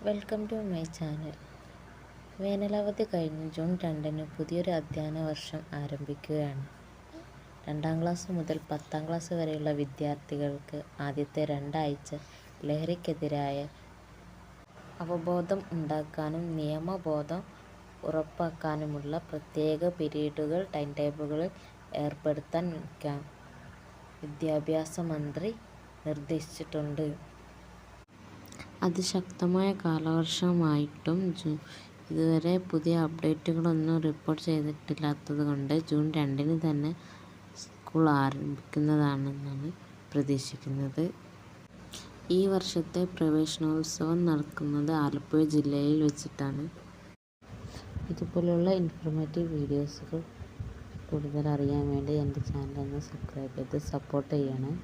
Welcome to my channel. വേനലവധി കഴിഞ്ഞ് June 2-ന് പുതിയൊരു അധ്യയന വർഷം ആരംഭിക്കുകയാണ്. 2ാം ക്ലാസ് മുതൽ 10ാം ക്ലാസ് വരെയുള്ള വിദ്യാർത്ഥികൾക്ക് ആദ്യത്തെ 2 ആഴ്ച ലഹരിക്കെതിരായ അവബോധം ഉണ്ടാക്കാനും നിയമബോധം ഉറപ്പാക്കാനുമുള്ള പ്രത്യേക പിരീഡുകൾ ടൈം ടേബിളിൽ ഏർപ്പെടുത്താൻ വിദ്യാഭ്യാസ മന്ത്രി നിർദ്ദേശിച്ചിട്ടുണ്ട്. അതിശക്തമായ കാലവർഷമായിട്ടും ഇതുവരെ പുതിയ അപ്ഡേറ്റുകളൊന്നും റിപ്പോർട്ട് ചെയ്തിട്ടില്ലാത്തതുകൊണ്ട് ജൂൺ 2-ന് തന്നെ സ്കൂൾ ആരംഭിക്കുന്നതാണെന്നാണ് പ്രതീക്ഷിക്കുന്നത്. ഈ വർഷത്തെ പ്രവേശനോത്സവം നടക്കുന്നത് ആലപ്പുഴ ജില്ലയിൽ വെച്ചിട്ടാണ്. ഇതുപോലുള്ള ഇൻഫോർമേറ്റീവ് വീഡിയോസുകൾ കൂടുതൽ അറിയാൻ വേണ്ടി എൻ്റെ ചാനൽ ഒന്ന് സബ്സ്ക്രൈബ് ചെയ്ത് സപ്പോർട്ട് ചെയ്യണേ.